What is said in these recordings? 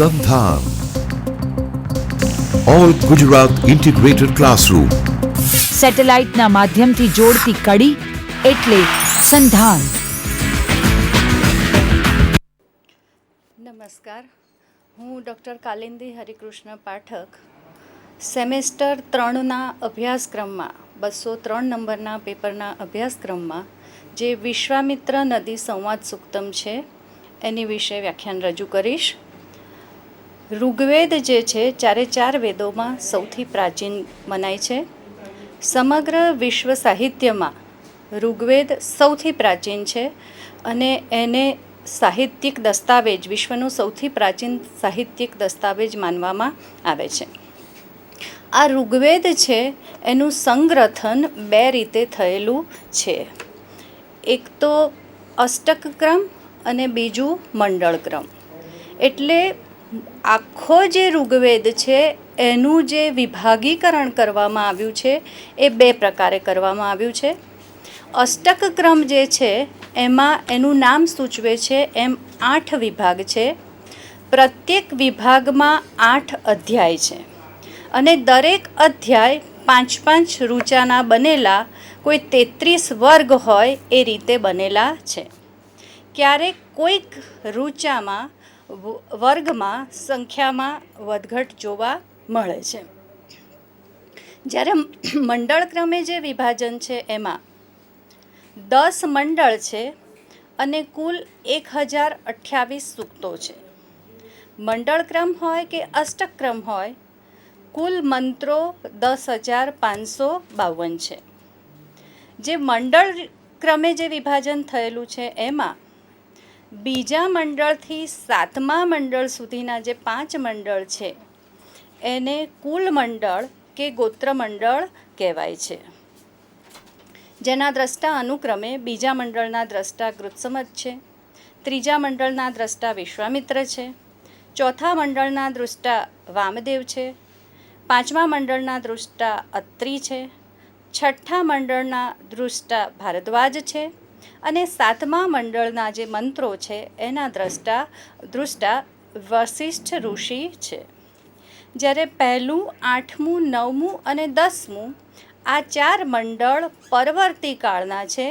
સંધાન all Gujarat integrated classroom. સેટેલાઇટના માધ્યમથી જોડતી કડી એટલે સંધાન. નમસ્કાર, હું ડૉક્ટર કાલિંદી હરિકૃષ્ણ પાઠક સેમેસ્ટર 3ના અભ્યાસક્રમમાં 203 નંબરના પેપરના અભ્યાસક્રમમાં જે વિશ્વામિત્ર નદી સંવાદ સુક્તમ છે એની વિશે વ્યાખ્યાન રજૂ કરીશ. ઋગ્વેદ જે છે ચારે ચાર વેદોમાં સૌથી પ્રાચીન મનાય છે. સમગ્ર વિશ્વ સાહિત્યમાં ઋગ્વેદ સૌથી પ્રાચીન છે અને એને સાહિત્યિક દસ્તાવેજ, વિશ્વનું સૌથી પ્રાચીન સાહિત્યિક દસ્તાવેજ માનવામાં આવે છે. આ ઋગ્વેદ છે એનું સંગ્રથન બે રીતે થયેલું છે. એક તો અષ્ટક ક્રમ અને બીજું મંડળ ક્રમ. એટલે આખો જે ઋગ્વેદ છે એનું જે વિભાગીકરણ કરવામાં આવ્યું છે એ બે પ્રકારે કરવામાં આવ્યું છે. અષ્ટક ક્રમ જે છે એમાં એનું નામ સૂચવે છે એમ 8 વિભાગ છે. પ્રત્યેક વિભાગમાં 8 અધ્યાય છે અને દરેક અધ્યાય 5-5 ઋચાના બનેલા કોઈ 33 વર્ગ હોય એ રીતે બનેલા છે. ક્યારેક કોઈક ઋચામાં વર્ગમાં સંખ્યામાં વધઘટ જોવા મળે છે. જ્યારે મંડળ ક્રમે જે વિભાજન છે એમાં 10 મંડળ છે અને કુલ 1028 સૂક્તો છે. મંડળ ક્રમ હોય કે અષ્ટક ક્રમ હોય, કુલ મંત્રો 10,552 છે. જે મંડળ ક્રમે જે વિભાજન થયેલું છે એમાં બીજા મંડળથી 7મા મંડળ સુધીના જે 5 મંડળ છે એને કુલ મંડળ કે ગોત્ર મંડળ કહેવાય છે. જેના દ્રષ્ટા અનુક્રમે બીજા મંડળના દ્રષ્ટા ગૃત્સમત છે, ત્રીજા મંડળના દ્રષ્ટા વિશ્વામિત્ર છે, ચોથા મંડળના દ્રષ્ટા વામદેવ છે, 5મા મંડળના દ્રષ્ટા અત્રિ છે, 6ઠ્ઠા મંડળના દ્રષ્ટા ભારદ્વાજ છે અને 7મા મંડળના જે મંત્રો છે એના દ્રષ્ટા વશિષ્ઠ ઋષિ છે. જ્યારે 1, 8, 9 અને 10 આ 4 મંડળ પરવર્તી કાળના છે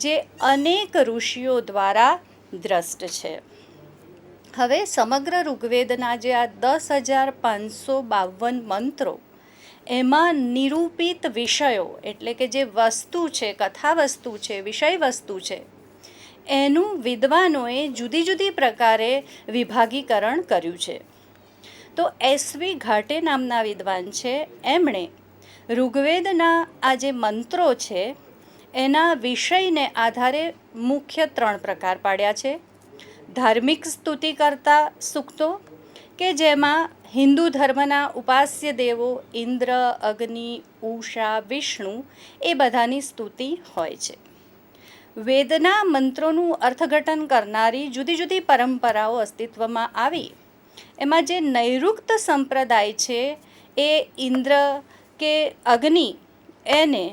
જે અનેક ઋષિઓ દ્વારા દ્રષ્ટ છે. હવે સમગ્ર ઋગ્વેદના જે આ 10,552 મંત્રો એમાં નિરૂપિત વિષયો એટલે કે જે વસ્તુ છે, કથા વસ્તુ છે, વિષય વસ્તુ છે એનું વિદ્વાનોએ જુદી જુદી પ્રકારે વિભાગીકરણ કર્યું છે. તો એસવી ઘાટે નામના વિદ્વાન છે, એમણે ઋગ્વેદના આ જે મંત્રો છે એના વિષયને આધારે મુખ્ય 3 પ્રકાર પાડ્યા છે. ધાર્મિક સ્તુતિ કરતા સૂક્તો કે જેમાં હિન્દુ ધર્મના ઉપાસ્ય દેવો ઇન્દ્ર, અગ્નિ, ઉષા, વિષ્ણુ એ બધાની સ્તુતિ હોય છે. વેદના મંત્રોનું અર્થઘટન કરનારી જુદી જુદી પરંપરાઓ અસ્તિત્વમાં આવી. એમાં જે નૈઋક્ત સંપ્રદાય છે એ ઇન્દ્ર કે અગ્નિ એને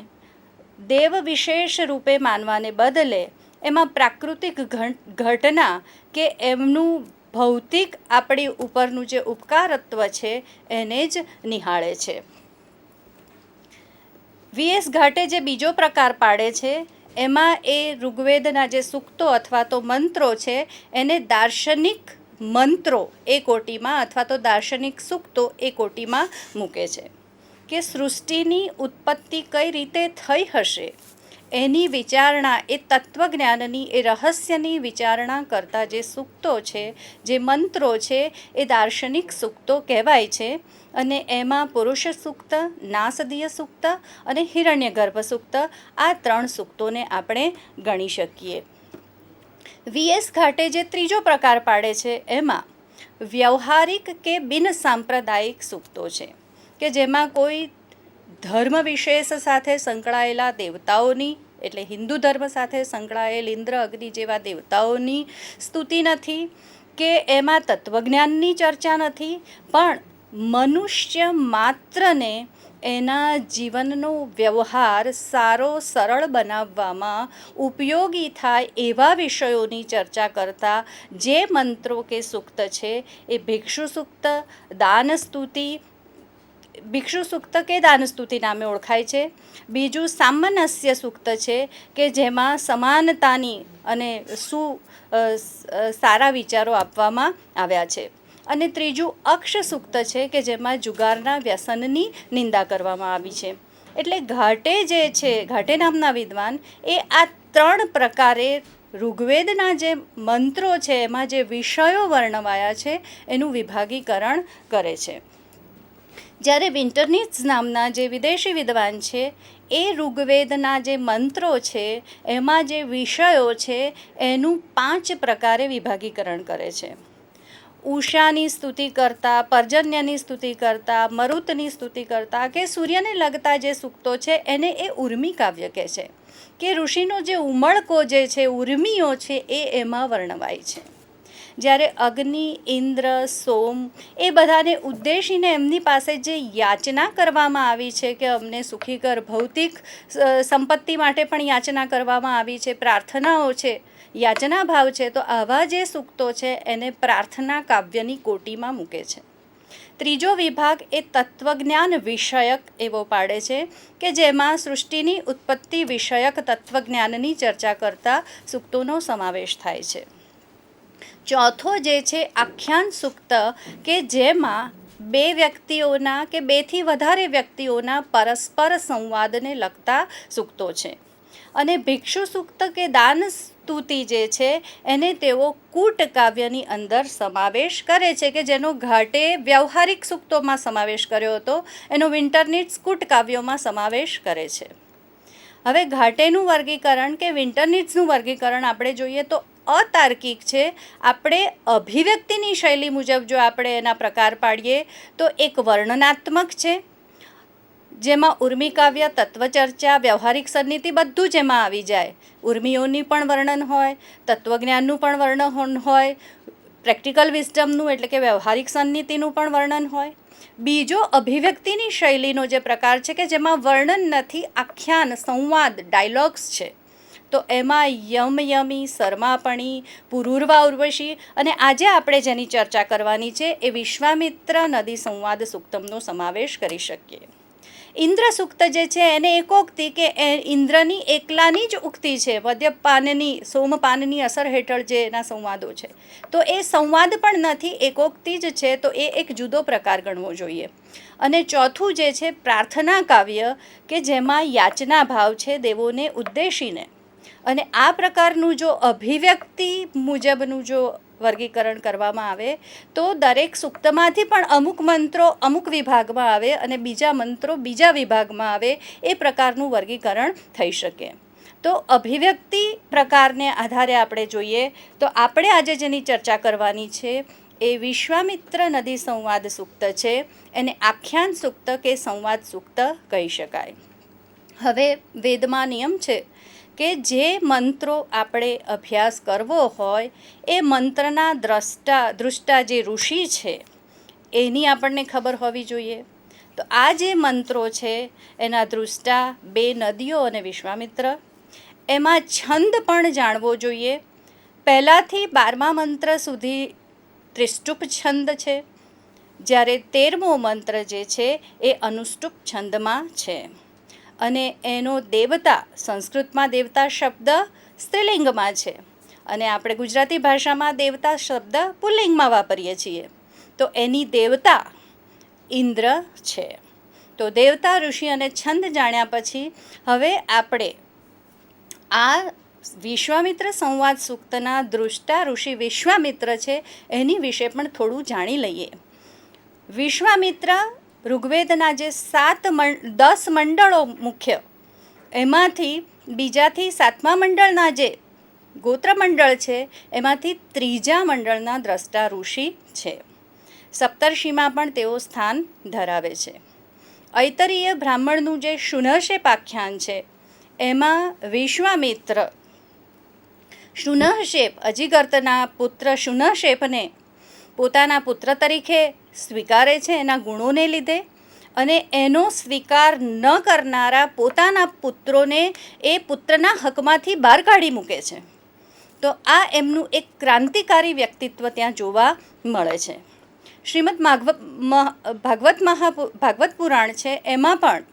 દેવ વિશેષ રૂપે માનવાને બદલે એમાં પ્રાકૃતિક ઘટના કે એમનું ભૌતિક આપણી ઉપરનું જે ઉપકારત્વ છે એને જ નિહાળે છે. વીએસ ઘાટે જે બીજો પ્રકાર પાડે છે એમાં એ ઋગ્વેદના જે સૂક્તો અથવા તો મંત્રો છે એને દાર્શનિક મંત્રો એ કોટીમાં અથવા તો દાર્શનિક સૂક્તો એ કોટીમાં મૂકે છે કે સૃષ્ટિની ઉત્પત્તિ કઈ રીતે થઈ હશે એની વિચારણા, એ તત્વજ્ઞાનની, એ રહસ્યની વિચારણા કરતા જે સૂક્તો છે, જે મંત્રો છે એ દાર્શનિક સૂક્તો કહેવાય છે. અને એમાં પુરુષ સૂક્ત, નાસદીય સૂક્ત અને હિરણ્યગર્ભ સૂક્ત આ 3 સૂક્તોને આપણે ગણી શકીએ. વીએસ ઘાટે જે ત્રીજો પ્રકાર પાડે છે એમાં વ્યવહારિક કે બિન સાંપ્રદાયિક સૂક્તો છે કે જેમાં કોઈ ધર્મ વિશેષ સાથે સંકળાયેલા દેવતાઓની એટલે હિન્દુ ધર્મ સાથે સંકળાયેલ ઇન્દ્ર, અગ્નિ જેવા દેવતાઓની સ્તુતિ નથી કે એમાં તત્વજ્ઞાનની ચર્ચા નથી, પણ મનુષ્ય માત્રને એના જીવનનો વ્યવહાર સારો સરળ બનાવવામાં ઉપયોગી થાય એવા વિષયોની ચર્ચા કરતા જે મંત્રો કે સૂક્ત છે એ ભિક્ષુ સૂક્ત, દાનસ્તુતિ, ભિક્ષુ સૂક્ત કે દાનસ્તુતિ નામે ઓળખાય છે. બીજું સામનસ્ય સૂક્ત છે કે જેમાં સમાનતાની અને સારા વિચારો આપવામાં આવ્યા છે. અને ત્રીજું અક્ષ સૂક્ત છે કે જેમાં જુગારના વ્યસનની નિંદા કરવામાં આવી છે. એટલે ઘાટે જે છે, ઘાટે નામના વિદ્વાન એ આ 3 પ્રકારે ઋગ્વેદના જે મંત્રો છે એમાં જે વિષયો વર્ણવાયા છે એનું વિભાગીકરણ કરે છે. જ્યારે વિન્ટરનિટ્ઝ નામના જે વિદેશી વિદ્વાન છે એ ઋગ્વેદના જે મંત્રો છે એમાં જે વિષયો છે એનું 5 પ્રકારે વિભાગીકરણ કરે છે. ઉષાની સ્તુતિ કરતા, પર્જન્યની સ્તુતિ કરતા, મરુતની સ્તુતિ કરતા કે સૂર્યને લગતા જે સૂક્તો છે એને એ ઉર્મી કાવ્ય કહે છે કે ઋષિનો જે ઉમળકો જે છે, ઉર્મીઓ છે એ એમાં વર્ણવાય છે. જ્યારે અગ્નિ, ઇન્દ્ર, સોમ એ બધાને ઉદ્દેશીને એમની પાસે જે યાચના કરવામાં આવી છે કે અમને સુખી કર, ભૌતિક સંપત્તિ માટે પણ યાચના કરવામાં આવી છે, પ્રાર્થનાઓ છે, યાચના ભાવ છે, તો આવા જે સૂક્તો છે એને પ્રાર્થના કાવ્યની કોટીમાં મૂકે છે. ત્રીજો વિભાગ એ તત્વજ્ઞાન વિષયક એવો પાડે છે કે જેમાં સૃષ્ટિની ઉત્પત્તિ વિષયક તત્વજ્ઞાનની ચર્ચા કરતા સૂક્તોનો સમાવેશ થાય છે. ચોથો જે છે આખ્યાન સૂક્ત કે જેમાં 2 વ્યક્તિઓના કે 2થી વધારે વ્યક્તિઓના પરસ્પર સંવાદને લગતા સૂક્તો છે. અને ભિક્ષુ સૂક્ત કે દાન સ્તુતિ જે છે એને તેઓ કૂટ કાવ્યની અંદર સમાવેશ કરે છે કે જેનો ઘાટે વ્યવહારિક સૂક્તોમાં સમાવેશ કર્યો હતો, એનો વિન્ટરનિટ્ઝ કૂટ કાવ્યોમાં સમાવેશ કરે છે. હવે ઘાટેનું વર્ગીકરણ કે વિન્ટરનિટ્ઝનું વર્ગીકરણ આપણે જોઈએ તો અતાર્કિક છે. આપણે અભિવ્યક્તિની શૈલી મુજબ જો આપણે એના પ્રકાર પાડીએ તો એક વર્ણનાત્મક છે જેમાં ઉર્મી કાવ્ય, તત્વચર્ચા, વ્યવહારિક સન્નિધિ બધું જ એમાં આવી જાય. ઉર્મિઓની પણ વર્ણન હોય, તત્વજ્ઞાનનું પણ વર્ણન હોય, પ્રેક્ટિકલ વિઝડમનું એટલે કે વ્યવહારિક સન્નિધિનું પણ વર્ણન હોય. બીજો અભિવ્યક્તિની શૈલીનો જે પ્રકાર છે કે જેમાં વર્ણન નથી, આખ્યાન, સંવાદ, ડાયલોગ્સ છે. તો એમાં યમ યમી, સરમાપણી, પુરૂર્વા ઉર્વશી અને આજે આપણે જેની ચર્ચા કરવાની છે એ વિશ્વામિત્ર નદી સંવાદ સૂક્તમનો સમાવેશ કરી શકીએ. ઇન્દ્ર સૂક્ત જે છે એને એકોક્તિ કે ઇન્દ્રની એકલાની જ ઉક્તિ છે, મદ્યપાનની, સોમપાનની અસર હેઠળ જે એના સંવાદો છે. તો એ સંવાદ પણ નથી, એકોક્તિ જ છે, તો એ એક જુદો પ્રકાર ગણવો જોઈએ. અને ચોથું જે છે પ્રાર્થના કાવ્ય કે જેમાં યાચના ભાવ છે દેવોને ઉદ્દેશીને. અને આ પ્રકારનું જો અભિવ્યક્તિ મુજબનું જો વર્ગીકરણ કરવામાં આવે તો દરેક સૂક્તમાંથી પણ અમુક મંત્રો અમુક વિભાગમાં આવે અને બીજા મંત્રો બીજા વિભાગમાં આવે, એ પ્રકારનું વર્ગીકરણ થઈ શકે. તો અભિવ્યક્તિ પ્રકારને આધારે આપણે જોઈએ તો આપણે આજે જેની ચર્ચા કરવાની છે એ વિશ્વામિત્ર નદી સંવાદ સૂક્ત છે. એને આખ્યાન સૂક્ત કે સંવાદ સૂક્ત કહી શકાય. હવે વેદમાં નિયમ છે કે જે મંત્રો આપણે અભ્યાસ કરવો હોય એ મંત્રના દૃષ્ટા જે ઋષિ છે એની આપણને ખબર હોવી જોઈએ. તો આ જે મંત્રો છે એના દૃષ્ટા 2 નદીઓ અને વિશ્વામિત્ર. એમાં છંદ પણ જાણવો જોઈએ. પહેલાંથી 12મા મંત્ર સુધી ત્રિષ્ટુપ છંદ છે, જ્યારે 13મો મંત્ર જે છે એ અનુષ્ટુપ છંદમાં છે. અને એનો દેવતા, સંસ્કૃતમાં દેવતા શબ્દ સ્ત્રીલિંગમાં છે અને આપણે ગુજરાતી ભાષામાં દેવતા શબ્દ પુલ્લિંગમાં વાપરીએ છીએ. તો એની દેવતા ઇન્દ્ર છે. તો દેવતા, ઋષિ અને છંદ જાણ્યા પછી હવે આપણે આ વિશ્વામિત્ર સંવાદ સૂક્તના દૃષ્ટા ઋષિ વિશ્વામિત્ર છે એની વિશે પણ થોડું જાણી લઈએ. વિશ્વામિત્ર ઋગ્વેદના જે 10 મંડળો મુખ્ય, એમાંથી બીજાથી 7મા મંડળના જે ગોત્ર મંડળ છે એમાંથી 3જા મંડળના દ્રષ્ટા ઋષિ છે. સપ્તર્ષિમાં પણ તેઓ સ્થાન ધરાવે છે. ઐતરીય બ્રાહ્મણનું જે શુનઃશેપ આખ્યાન છે એમાં વિશ્વામિત્ર શુનઃશેપ, અજિગર્તના પુત્ર શુનઃશેપને પોતાના પુત્ર તરીકે સ્વીકારે છે એના ગુણોને લીધે. અને એનો સ્વીકાર ન કરનારા પોતાના પુત્રોને એ પુત્રના હકમાંથી બહાર કાઢી મૂકે છે. તો આ એમનું એક ક્રાંતિકારી વ્યક્તિત્વ ત્યાં જોવા મળે છે. શ્રીમદ ભાગવત પુરાણ છે, એમાં પણ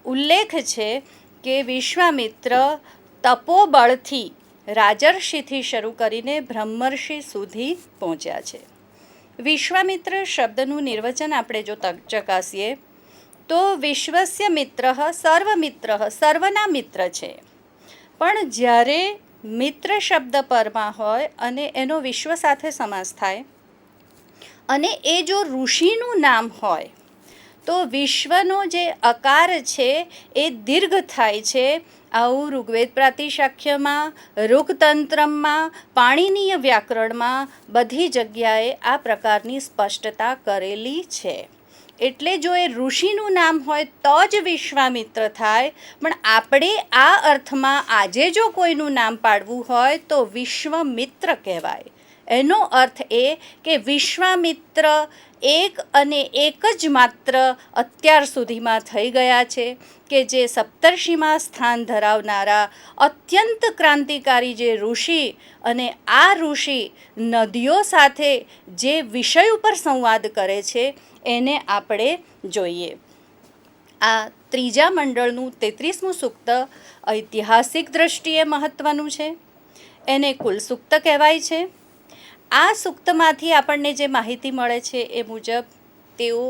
ઉલ્લેખ છે કે વિશ્વામિત્ર તપોબળથી રાજર્ષિથી શરૂ કરીને બ્રહ્મર્ષિ સુધી પહોંચ્યા છે. વિશ્વામિત્ર શબ્દનું નિર્વચન આપણે જો ચકાસીએ તો વિશ્વસ્ય મિત્ર સર્વમિત્ર, સર્વના મિત્ર છે. પણ જ્યારે મિત્ર શબ્દ પરમાં હોય અને એનો વિશ્વ સાથે સમાસ થાય અને એ જો ઋષિનું નામ હોય તો વિશ્વનો જે અકાર છે એ દીર્ઘ થાય છે. આવું ઋગ્વેદ પ્રાતિશાખ્યમાં, ઋગતંત્રમાં, પાણિનીય વ્યાકરણમાં બધી જગ્યાએ આ પ્રકારની સ્પષ્ટતા કરેલી છે. એટલે જો એ ઋષિનું નામ હોય તો જ વિશ્વામિત્ર થાય. પણ આપણે આ અર્થમાં આજે જો કોઈનું નામ પાડવું હોય તો વિશ્વમિત્ર કહેવાય. એનો અર્થ એ કે વિશ્વામિત્ર એક અને એક જ માત્ર અત્યાર સુધીમાં થઈ ગયા છે કે જે સપ્તર્ષિમાં સ્થાન ધરાવનારા અત્યંત ક્રાંતિકારી જે ઋષિ, અને આ ઋષિ નદીઓ સાથે જે વિષય ઉપર સંવાદ કરે છે એને આપણે જોઈએ. આ ત્રીજા મંડળનું 33મું સૂક્ત ઐતિહાસિક દ્રષ્ટિએ મહત્ત્વનું છે. એને કુલ સૂક્ત કહેવાય છે. આ સૂક્તમાંથી આપણને જે માહિતી મળે છે એ મુજબ તેઓ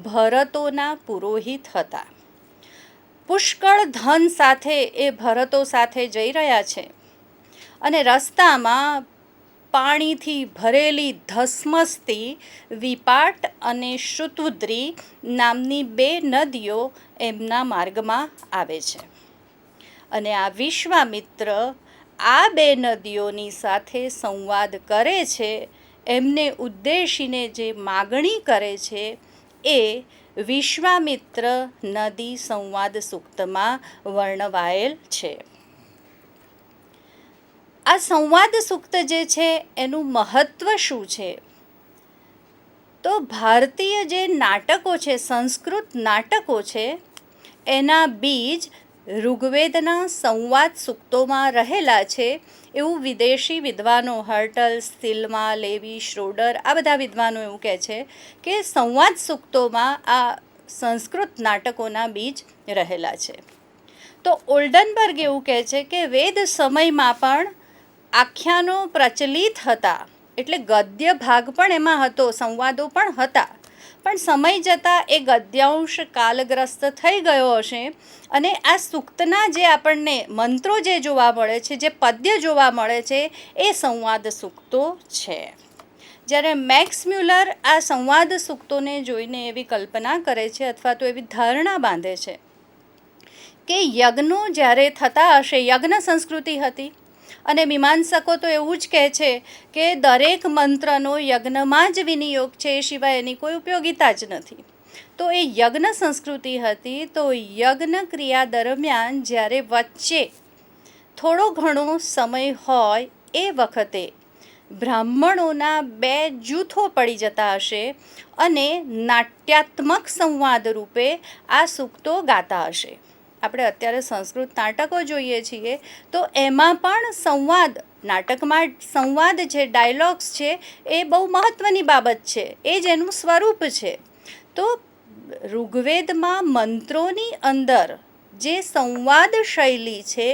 ભરતોના પુરોહિત હતા. પુષ્કળ ધન સાથે એ ભરતો સાથે જઈ રહ્યા છે અને રસ્તામાં પાણીથી ભરેલી ધસમસતી વિપાટ અને શ્રુતુદ્રી નામની 2 નદીઓ એમના માર્ગમાં આવે છે. અને આ વિશ્વામિત્ર આ 2 નદીઓની સાથે સંવાદ કરે છે. એમને ઉદ્દેશીને જે માગણી કરે છે એ વિશ્વામિત્ર નદી સંવાદ સૂક્તમાં વર્ણવાયેલ છે. આ સંવાદ સૂક્ત જે છે એનું મહત્ત્વ શું છે? તો ભારતીય જે નાટકો છે, સંસ્કૃત નાટકો છે, એના બીજ ઋગ્વેદના સંવાદ સૂક્તોમાં રહેલા છે એવું વિદેશી વિદ્વાનો હર્ટલ, સિલ્મા, લેવી, શ્રોડર આ બધા વિદ્વાનો એવું કહે છે કે સંવાદ સૂક્તોમાં આ સંસ્કૃત નાટકોના બીજ રહેલા છે. તો ઓલ્ડનબર્ગ એવું કહે છે કે વેદ સમયમાં પણ આખ્યાનો પ્રચલિત હતા, એટલે ગદ્ય ભાગ પણ એમાં હતો, સંવાદો પણ હતા. પણ સમય જતાં એ ગદ્યાંશ કાલગ્રસ્ત થઈ ગયો હશે અને આ સૂક્તના જે આપણને મંત્રો જે જોવા મળે છે, જે પદ્ય જોવા મળે છે એ સંવાદ સૂક્તો છે. જ્યારે મેક્સ મ્યુલર આ સંવાદ સૂક્તોને જોઈને એવી કલ્પના કરે છે અથવા તો એવી ધારણા બાંધે છે કે યજ્ઞો જ્યારે થતા હશે, યજ્ઞ સંસ્કૃતિ હતી અને મીમાંસકો તો એવું જ કહે છે કે દરેક મંત્રનો યજ્ઞમાં જ વિનિયોગ છે, એ સિવાય એની કોઈ ઉપયોગિતા જ નથી. તો એ યજ્ઞ સંસ્કૃતિ હતી. તો યજ્ઞ ક્રિયા દરમિયાન જ્યારે વચ્ચે થોડો ઘણો સમય હોય એ વખતે બ્રાહ્મણોના 2 જૂથો પડી જતા હશે અને નાટ્યાત્મક સંવાદ રૂપે આ સૂક્તો ગાતા હશે. આપણે અત્યારે સંસ્કૃત નાટકો જોઈએ છીએ તો એમાં પણ સંવાદ, નાટકમાં સંવાદ છે, ડાયલોગ્સ છે, એ બહુ મહત્ત્વની બાબત છે. એ જ એનું સ્વરૂપ છે. તો ઋગ્વેદમાં મંત્રોની અંદર જે સંવાદ શૈલી છે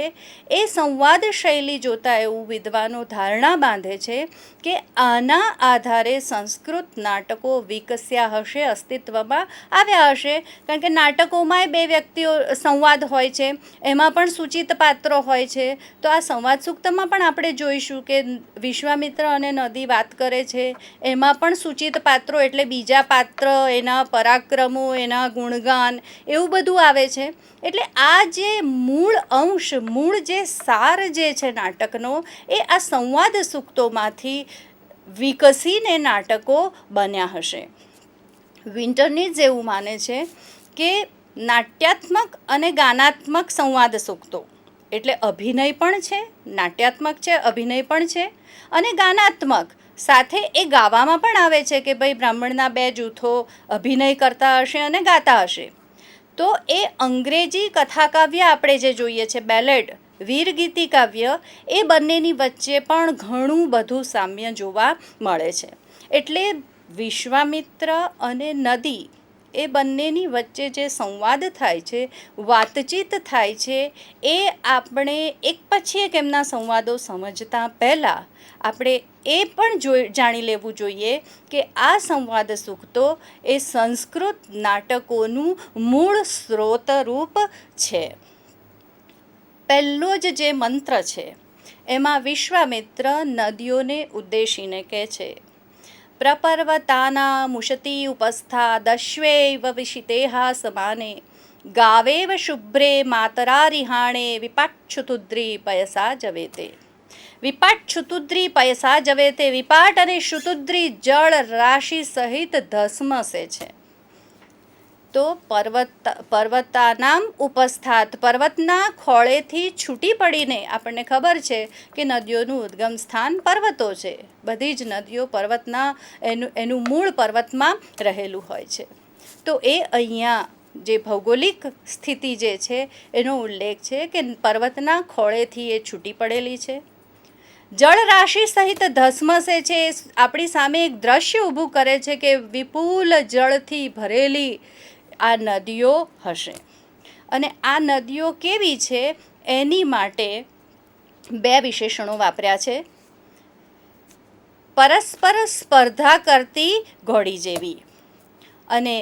એ સંવાદ શૈલી જોતાં એવું વિદ્વાનો ધારણા બાંધે છે કે આના આધારે સંસ્કૃત નાટકો વિકસ્યા હશે, અસ્તિત્વમાં આવ્યા હશે. કારણ કે નાટકોમાંય 2 વ્યક્તિઓ સંવાદ હોય છે, એમાં પણ સૂચિત પાત્રો હોય છે. તો આ સંવાદ સૂક્તમાં પણ આપણે જોઈશું કે વિશ્વામિત્ર અને નદી વાત કરે છે, એમાં પણ સૂચિત પાત્રો એટલે બીજા પાત્ર, એના પરાક્રમો, એના ગુણગાન એવું બધું આવે છે. એટલે આ જે મૂળ અંશ, મૂળ જે સાર જે છે નાટકનો, એ આ સંવાદ સૂક્તોમાંથી વિકસીને નાટકો બન્યા હશે. વિન્ટરનીઝ એવું માને છે કે નાટ્યાત્મક અને ગાનાત્મક સંવાદ સૂક્તો એટલે અભિનય પણ છે, નાટ્યાત્મક છે, અભિનય પણ છે, અને ગાનાત્મક સાથે એ ગાવામાં પણ આવે છે કે ભાઈ બ્રાહ્મણના બે જૂથો અભિનય કરતા હશે અને ગાતા હશે. તો એ અંગ્રેજી કથાકાવ્ય આપણે જે જોઈએ છે બેલેડ, વીરગીતિ કાવ્ય, એ બંનેની વચ્ચે પણ ઘણું બધું સામ્ય જોવા મળે છે. એટલે વિશ્વામિત્ર અને નદી એ બંનેની વચ્ચે જે સંવાદ થાય છે, વાતચીત થાય છે, એ આપણે એક પછી એક એમના સંવાદો સમજતા પહેલાં આપણે એ પણ જાણી લેવું જોઈએ કે આ સંવાદ સૂક્તો એ સંસ્કૃત નાટકોનું મૂળ સ્ત્રોતરૂપ છે. પહેલો જ જે મંત્ર છે એમાં વિશ્વામિત્ર નદીઓને ઉદ્દેશીને કહે છે, પ્રપર્વતાનામુશતી ઉપસ્થા દશ્વેવ વિશિતેહા સમાને ગાવેવ શુભ્રે માતરારિહાણે વિપાટક્ષુતુદ્રી પયસા જવેતે. વિપાટક્ષુતુદ્રી પયસા જવેતે, વિપાટ અને શુતુદ્રી જળ રાશિ સહિત ધસમસે છે. તો પર્વતાનામ ઉપસ્થાત, પર્વતના ખોળેથી છૂટી પડીને, આપણને ખબર છે કે નદીઓનું ઉદ્ગમ સ્થાન પર્વતો છે. બધી જ નદીઓ પર્વતના એનું મૂળ પર્વતમાં રહેલું હોય છે. તો એ અહીંયા જે ભૌગોલિક સ્થિતિ જે છે એનો ઉલ્લેખ છે કે પર્વતના ખોળેથી એ છૂટી પડેલી છે. જળરાશિ સહિત ધસમસે છે. આપણી સામે એક દ્રશ્ય ઊભું કરે છે કે વિપુલ જળથી ભરેલી આ નદીઓ હશે. અને આ નદીઓ કેવી છે એની માટે બે વિશેષણો વાપર્યા છે. પરસ્પર સ્પર્ધા કરતી ઘોડી જેવી, અને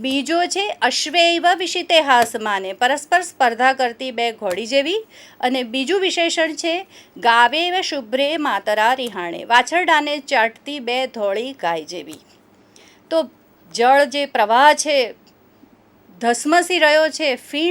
બીજો છે અશ્વૈવ વિશિતેહા સમાને, પરસ્પર સ્પર્ધા કરતી બે ઘોડી જેવી. અને બીજું વિશેષણ છે ગાવેવ શુભ્રે માતરા રિહાણે, વાછરડાને ચાટતી બે ધોળી ગાય જેવી. તો જળ જે પ્રવાહ છે, ધસમસી રહ્યો છે, ફીણ